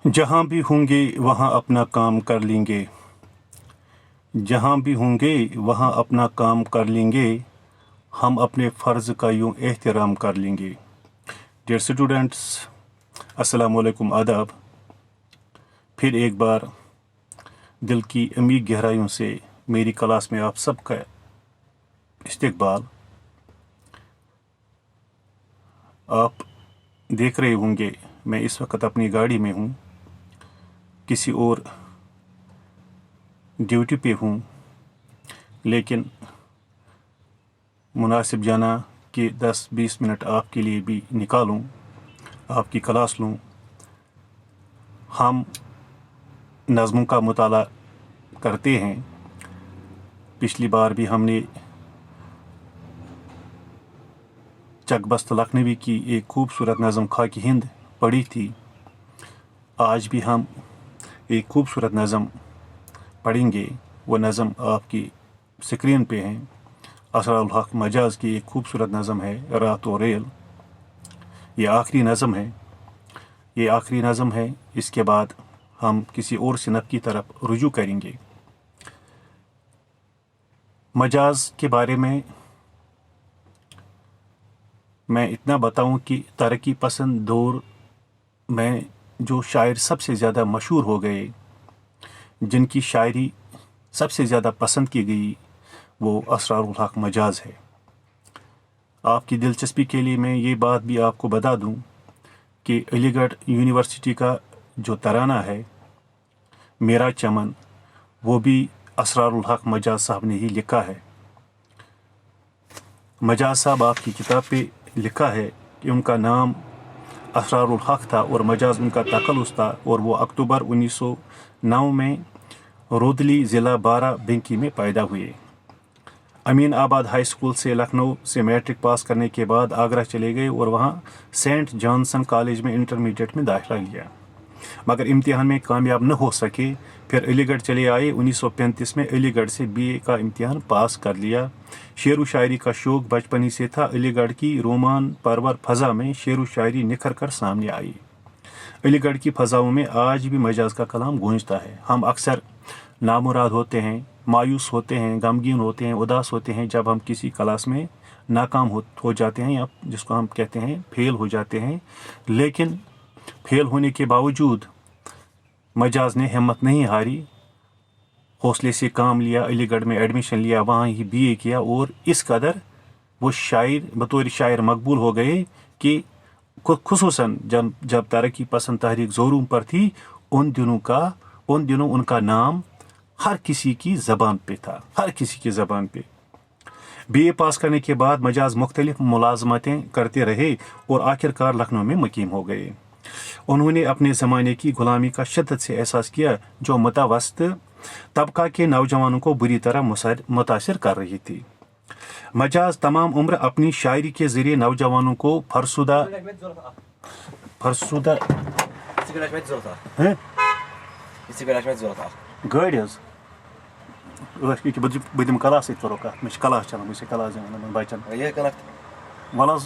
जहाँ भी होंगे वहाँ अपना काम कर लेंगे, जहाँ भी होंगे वहाँ अपना काम कर लेंगे, हम अपने फ़र्ज़ का यूँ एहतराम कर लेंगे। डियर स्टूडेंट्स, अस्सलाम वालेकुम, आदाब। फिर एक बार दिल की अमीर गहराइयों से मेरी क्लास में आप सबका इस्तकबाल। आप देख रहे होंगे मैं इस वक्त अपनी गाड़ी में हूँ, किसी और ड्यूटी पे हूँ, लेकिन मुनासिब जाना कि 10-20 मिनट आपके लिए भी निकालूं, आपकी क्लास लूं। हम नज़्मों का मुताला करते हैं। पिछली बार भी हमने चकबस्त लखनवी की एक खूबसूरत नज़म खाकी हिंद पढ़ी थी। आज भी हम एक खूबसूरत नज़म पढ़ेंगे। वो नज़म आपकी स्क्रीन पे है। असरारुल हक मजाज की एक खूबसूरत नज़म है, रात और रेल। ये आखिरी नज़म है, ये आखिरी नज़म है। इसके बाद हम किसी और सिनफ की तरफ रुजू करेंगे। मजाज के बारे में मैं इतना बताऊं कि तरक्की पसंद दौर में जो शायर सबसे ज़्यादा मशहूर हो गए, जिनकी शायरी सबसे ज़्यादा पसंद की गई, वो असरारुल हक मजाज है। आपकी दिलचस्पी के लिए मैं ये बात भी आपको बता दूं कि अलीगढ़ यूनिवर्सिटी का जो तराना है, मेरा चमन, वो भी असरारुल हक मजाज साहब ने ही लिखा है। मजाज साहब आपकी किताब पे लिखा है कि उनका नाम असरारुल हक था और मजाज उनका तखल्लुस था, और वो अक्टूबर 1909 में रोदली ज़िला बाराबंकी में पैदा हुए। अमीन आबाद हाई स्कूल से लखनऊ से मैट्रिक पास करने के बाद आगरा चले गए और वहाँ सेंट जॉनसन कॉलेज में इंटरमीडिएट में दाखिला लिया, मगर इम्तिहान में कामयाब न हो सके। फिर अलीगढ़ चले आए। 1935 में अलीगढ़ से बीए का इम्तिहान पास कर लिया। शेर व शायरी का शौक़ बचपन ही से था। अलीगढ़ की रोमान परवर फ़ज़ा में शेर व शायरी निखर कर सामने आई। अलीगढ़ की फ़ज़ाओं में आज भी मजाज का कलाम गूंजता है। हम अक्सर नामुराद होते हैं, मायूस होते हैं, गमगीन होते हैं, उदास होते हैं जब हम किसी क्लास में नाकाम हो जाते हैं, या जिसको हम कहते हैं फेल हो जाते हैं। लेकिन फेल होने के बावजूद मजाज ने हिम्मत नहीं हारी, हौसले से काम लिया, अलीगढ़ में एडमिशन लिया, वहाँ ही बीए किया, और इस कदर वो शायर बतौर शायर मकबूल हो गए कि खुसूसन जब तरक्की पसंद तहरीक ज़ोरों पर थी, उन दिनों उनका नाम हर किसी की ज़बान पे था, हर किसी की ज़बान पे। बीए पास करने के बाद मजाज मुख्तलिफ मुलाजमतें करते रहे और आखिरकार लखनऊ में मुकीम हो गए। उन्होंने अपने ज़माने की गुलामी का शिद्दत से एहसास किया, जो मुतवस्सित तबका के नौजवानों को बुरी तरह मुतासिर कर रही थी। मजाज तमाम उम्र अपनी शायरी के ज़रिए नौजवानों को फरसुदा गाड़ी बदम क्लास करो कत मे क्लास चलान बस क्लास दिवान बचन वल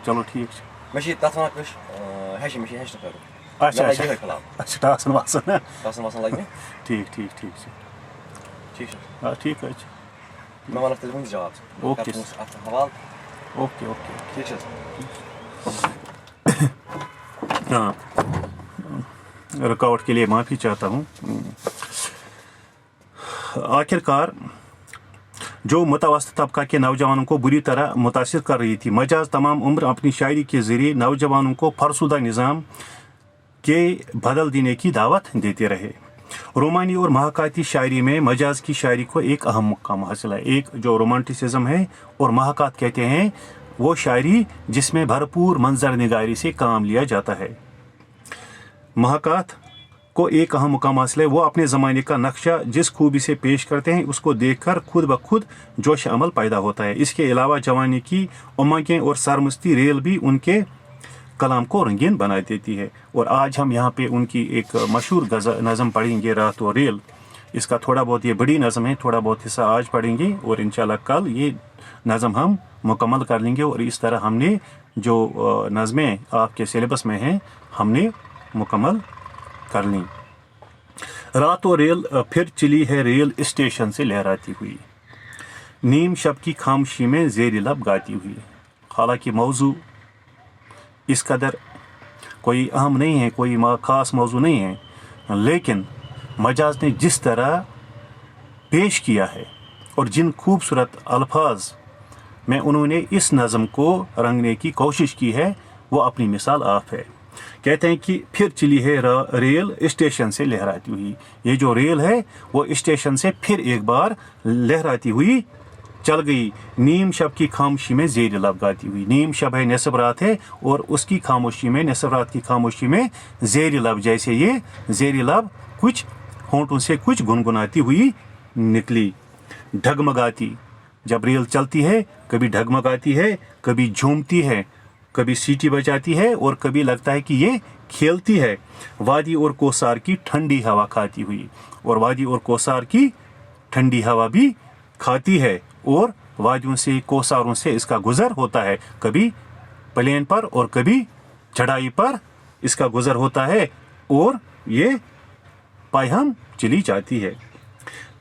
चलो ठीक अच्छा अच्छा टासन वासन ठीक ठीक ठीक हाँ ठीक है। ओके ओके ओके हाँ, रुकावट के लिए माफ़ी चाहता हूँ। आखिरकार जो मुतवस्सित तबका के नौजवानों को बुरी तरह मुतासिर कर रही थी, मजाज तमाम उम्र अपनी शायरी के ज़रिए नौजवानों को फरसुदा निज़ाम के बदल देने की दावत देते रहे। रोमानी और महाकाती शायरी में मजाज की शायरी को एक अहम मुकाम हासिल है। एक जो रोमांटिसिज्म है और महाकात कहते हैं, वो शायरी जिसमें भरपूर मंजर निगारी से काम लिया जाता है। महाकात को एक अहम मुकाम हासिल है। वो अपने ज़माने का नक्शा जिस खूबी से पेश करते हैं, उसको देखकर खुद ब खुद जोश अमल पैदा होता है। इसके अलावा जवानी की उमंगें और सरमस्ती रेल भी उनके कलाम को रंगीन बना देती है। और आज हम यहाँ पे उनकी एक मशहूर नज़म पढ़ेंगे, रात और रेल। इसका थोड़ा बहुत, ये बड़ी नज़म है, थोड़ा बहुत हिस्सा आज पढ़ेंगे और इंशाल्लाह कल ये नज़म हम मुकम्मल कर लेंगे। और इस तरह हमने जो नज़में आपके सिलेबस में हैं हमने मुकम्मल कर ली। रातों रेल फिर चली है रेल स्टेशन से लहराती हुई, नीम शब की खामोशी में ज़ेर लब गाती हुई। हालांकि मौजू इस कदर कोई अहम नहीं है, कोई ख़ास मौजू नहीं है, लेकिन मजाज ने जिस तरह पेश किया है और जिन खूबसूरत अल्फाज में उन्होंने इस नज़म को रंगने की कोशिश की है वो अपनी मिसाल आप है। कहते हैं कि फिर चली है रेल स्टेशन से लहराती हुई। ये जो रेल है वो स्टेशन से फिर एक बार लहराती हुई चल गई, नीम शब की खामोशी में ज़ेर लब गाती हुई। नीम शब है, निसफ रात है, और उसकी खामोशी में, निसफ रात की खामोशी में ज़ेर लब, जैसे ये ज़ेर लब कुछ होंठों से कुछ गुनगुनाती हुई निकली। ढगमगाती, जब रेल चलती है कभी ढगमगाती है, कभी झूमती है, कभी सीटी बजाती है, और कभी लगता है कि ये खेलती है। वादी और कोसार की ठंडी हवा खाती हुई, और वादी और कोसार की ठंडी हवा भी खाती है, और वादियों से कोसारों से इसका गुजर होता है, कभी प्लेन पर और कभी चढ़ाई पर इसका गुजर होता है, और ये पायहम चली जाती है।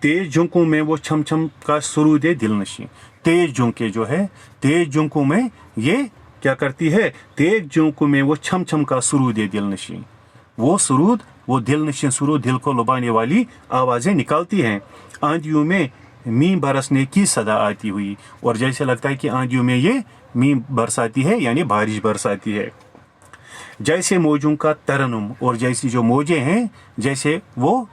तेज झुंकों में वो छम छम का सुरूदे दिलनशी, तेज झुंके जो है, तेज झुंकों में ये क्या करती है, तेज झुंकों में वो छम छम का सुरूदे दिलनशी, वो सुरूद, वो दिलनशी सुरूद, दिल को लुभाने वाली आवाज़ें निकालती हैं। आंधियों में मींह बरसने की सदा आती हुई, और जैसे लगता है कि आंधियों में ये मींह बरसाती है, यानी बारिश बरसाती है। जैसे मौजों का तरन्नुम, और जैसी जो मौजें हैं जैसे वो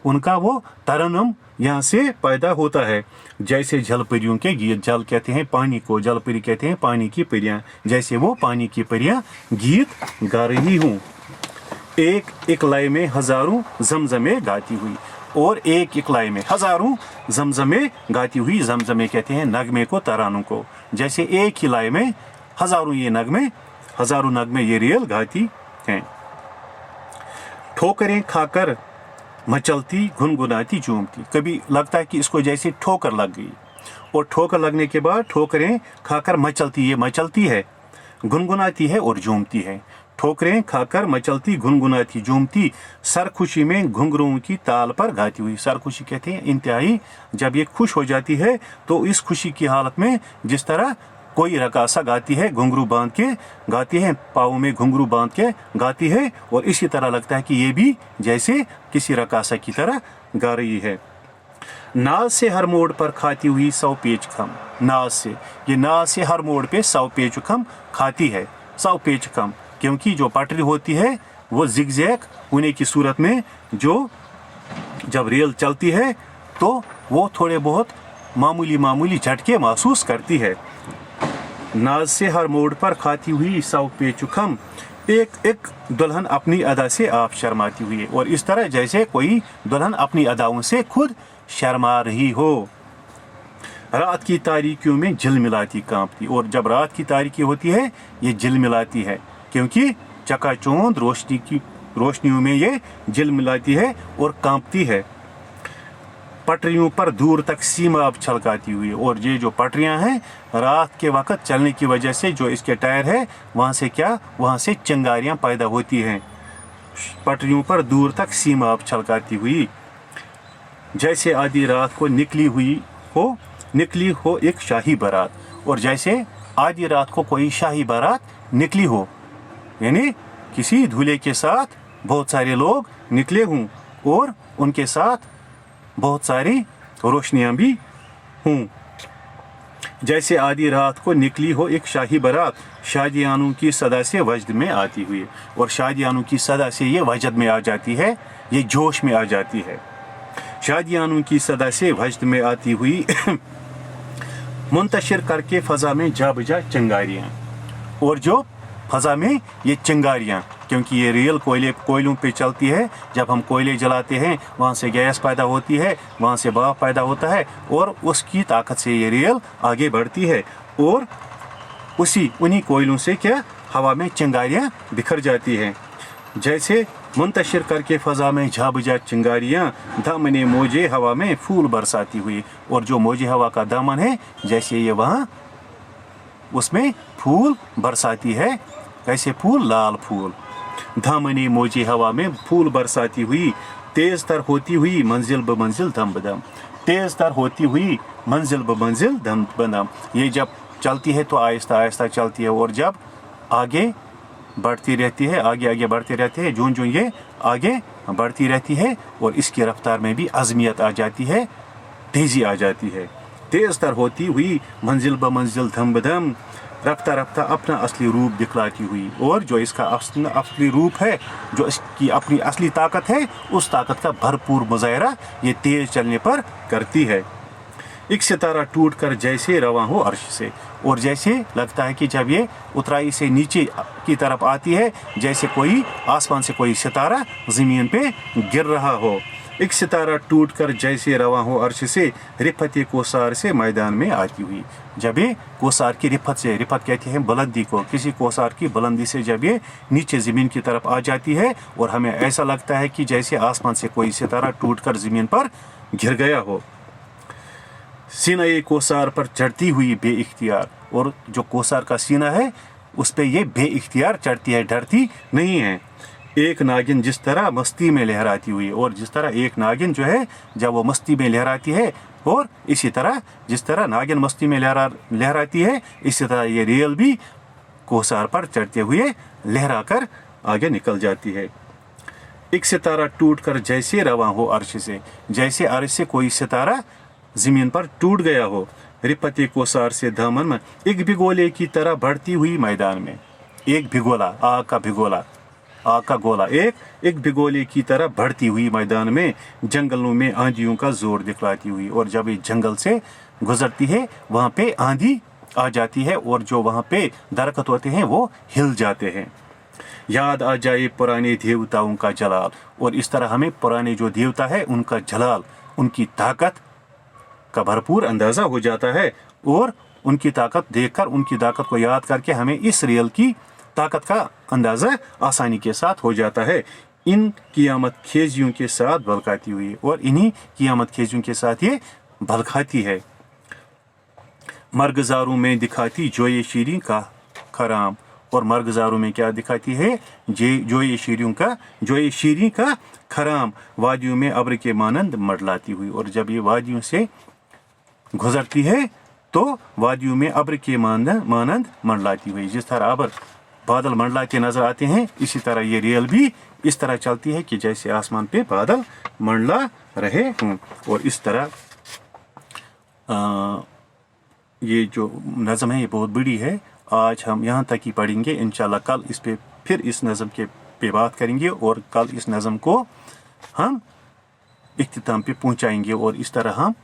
उनका वो तरन्नुम यहाँ से पैदा होता है। जैसे जल परियों के गीत, जल कहते हैं पानी को, जल परी कहते हैं पानी की परियां, जैसे वो पानी की परियां गीत गा रही हूँ। एक एक लय में हजारों जमजमे गाती हुई, और एक एक लय में हजारों जमजमे गाती हुई। जमजमे कहते हैं नगमे को, तरानों को। जैसे एक ही लय में हजारों ये नगमे, हजारों नगमे ये रेल गाती हैं। ठोकरें खाकर मचलती गुनगुनाती झूमती, कभी लगता है कि इसको जैसे ठोकर लग गई, और ठोकर लगने के बाद ठोकरें खाकर मचलती, ये मचलती है, गुनगुनाती है और झूमती है। ठोकरें खाकर मचलती गुनगुनाती झूमती, सरखुशी में घुंघरुओं की ताल पर गाती हुई। सरखुशी कहते हैं इंतहाई, जब ये खुश हो जाती है तो इस खुशी की हालत में जिस तरह कोई रकासा गाती है, घुंघरू बांध के गाती है, पाँव में घुंघरू बांध के गाती है, और इसी तरह लगता है कि ये भी जैसे किसी रकासा की तरह गा रही है। नाज से हर मोड़ पर खाती हुई 100 पेच खम, नाज से, ये नाज से हर मोड़ पे 100 पेच खम खाती है। 100 पेच खम क्योंकि जो पटरी होती है वो जिगजैग होने की सूरत में, जो जब रेल चलती है तो वो थोड़े बहुत मामूली मामूली झटके महसूस करती है। नाज से हर मोड़ पर खाती हुई 100 पेचुखम, एक एक दुल्हन अपनी अदा से आप शर्माती हुई, और इस तरह जैसे कोई दुल्हन अपनी अदाओं से खुद शर्मा रही हो। रात की तारीकियों में झिलमिलाती कांपती, और जब रात की तारीकी होती है ये झिलमिलाती है, क्योंकि चकाचौंध रोशनियों में ये झिलमिलाती है और कांपती है। पटरियों पर दूर तक सीमा छलकाती हुई, और ये जो पटरियां हैं रात के वक्त चलने की वजह से जो इसके टायर है वहाँ से चिंगारियां पैदा होती हैं। पटरियों पर दूर तक सीमा छलकाती हुई, जैसे आधी रात को निकली हो एक शाही बारात, और जैसे आधी रात को कोई शाही बारात निकली हो, यानी किसी दूल्हे के साथ बहुत सारे लोग निकले हों और उनके साथ बहुत सारी रोशनियां भी हों। जैसे आधी रात को निकली हो एक शाही बारात, शादियानों की सदा से वजद में आती हुई, और शादियानों की सदा से ये वजद में आ जाती है, ये जोश में आ जाती है। शादियानों की सदा से वजद में आती हुई मुंतशिर करके फ़ज़ा में जा बजा चिंगारियाँ, और जो फ़ज़ा में ये चिंगारियाँ, क्योंकि ये रेल कोयलों पे चलती है, जब हम कोयले जलाते हैं वहाँ से गैस पैदा होती है, वहाँ से भाप पैदा होता है, और उसकी ताकत से ये रेल आगे बढ़ती है, और उन्हीं कोयलों से क्या हवा में चिंगारियाँ बिखर जाती हैं। जैसे मुंतशिर करके फ़ज़ा में झा बुझा चिंगारियाँ, दामने मौजे हवा में फूल बरसाती हुई, और जो मौजे हवा का दामन है जैसे ये वहाँ उसमें फूल बरसाती है। कैसे फूल? लाल फूल। धामनी मौजी हवा में फूल बरसाती हुई, तेज तर होती हुई मंजिल ब मंजिल दम बदम। तेज तर होती हुई मंजिल ब मंजिल दम बदम। ये जब चलती है तो आहिस्ता आहिस्ता चलती है, और जब आगे बढ़ती रहती है, आगे आगे बढ़ती रहती है, जो ये आगे बढ़ती रहती है, और इसकी रफ्तार में भी अज़मियत आ जाती है, तेज़ी आ जाती है। तेज़ तर होती हुई मंजिल ब मंजिल दम बदम, रफ्ता रफ्ता अपना असली रूप दिखलाती हुई। और जो इसका असली रूप है, जो इसकी अपनी असली ताकत है, उस ताकत का भरपूर मुज़ाहरा ये तेज़ चलने पर करती है। एक सितारा टूट कर जैसे रवा हो अर्श से, और जैसे लगता है कि जब ये उतराई से नीचे की तरफ आती है, जैसे कोई आसमान से कोई सितारा ज़मीन पे गिर रहा हो। एक सितारा टूट कर जैसे रवा हो अर्श से, रिफत कोसार से मैदान में आती हुई। जब ये कोसार की रिफत से, रिफत कहती है बुलंदी को, किसी कोसार की बुलंदी से जब ये नीचे ज़मीन की तरफ आ जाती है, और हमें ऐसा लगता है कि जैसे आसमान से कोई सितारा टूट कर ज़मीन पर गिर गया हो। सीना कोसार पर चढ़ती हुई बेइख्तियार, और जो कोसार का सीना है उस पर यह बेइख्तियार चढ़ती है, डरती नहीं है। एक नागिन जिस तरह मस्ती में लहराती हुई, और जिस तरह एक नागिन जो है जब वो मस्ती में लहराती है, और इसी तरह जिस तरह नागिन मस्ती में लहराती है, इसी तरह ये रेल भी कोसार पर चढ़ते हुए लहरा कर आगे निकल जाती है। एक सितारा टूट कर जैसे रवा हो अर्श से, जैसे अर्श से कोई सितारा ज़मीन पर टूट गया हो। रिपते कोसार से दामन में एक भिगोले की तरह बढ़ती हुई मैदान में। एक भिगोला, आग का भिगोला, आग का गोला, एक भिगोले की तरह बढ़ती हुई मैदान में, जंगलों में आंधियों का जोर दिखलाती हुई। और जब ये जंगल से गुजरती है, वहाँ पे आंधी आ जाती है, और जो वहाँ पे दरख्त होते हैं वो हिल जाते हैं। याद आ जाए पुराने देवताओं का जलाल, और इस तरह हमें पुराने जो देवता है उनका जलाल, उनकी ताकत का भरपूर अंदाज़ा हो जाता है, और उनकी ताकत देखकर, उनकी ताकत को याद करके हमें इस रेल की ताकत का अंदाज़ा आसानी के साथ हो जाता है। इन क़ियामत खेजियों के साथ भलकाती हुई, और इन्हीं क़ियामत खेजियों के साथ ये भलकाती है। मर्गज़ारों में दिखाती जो ये शीरी का खराम, और मर्गज़ारों में क्या दिखाती है? जो ये शीरी का खराम, वादियों में अब्र के मानंद मडलाती हुई। और जब ये वादियों से गुजरती है तो वादियों में अब्र के मानंद मंडलाती हुई। जिस तरह अब्र बादल मंडलाते नजर आते हैं, इसी तरह ये रेल भी इस तरह चलती है कि जैसे आसमान पे बादल मंडला रहे हों। और इस तरह ये जो नज़म है ये बहुत बड़ी है। आज हम यहाँ तक ही पढ़ेंगे, इंशाल्लाह कल इस पे फिर इस नज़म के पे बात करेंगे, और कल इस नज़म को हम इख्तिताम पे पहुँचाएंगे। और इस तरह हम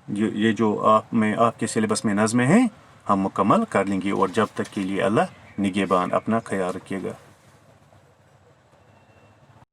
ये जो आपके सिलेबस में नज़में हैं हम मुकम्मल कर लेंगे। और जब तक के लिए अल्लाह निगहबान, अपना ख्याल रखिएगा।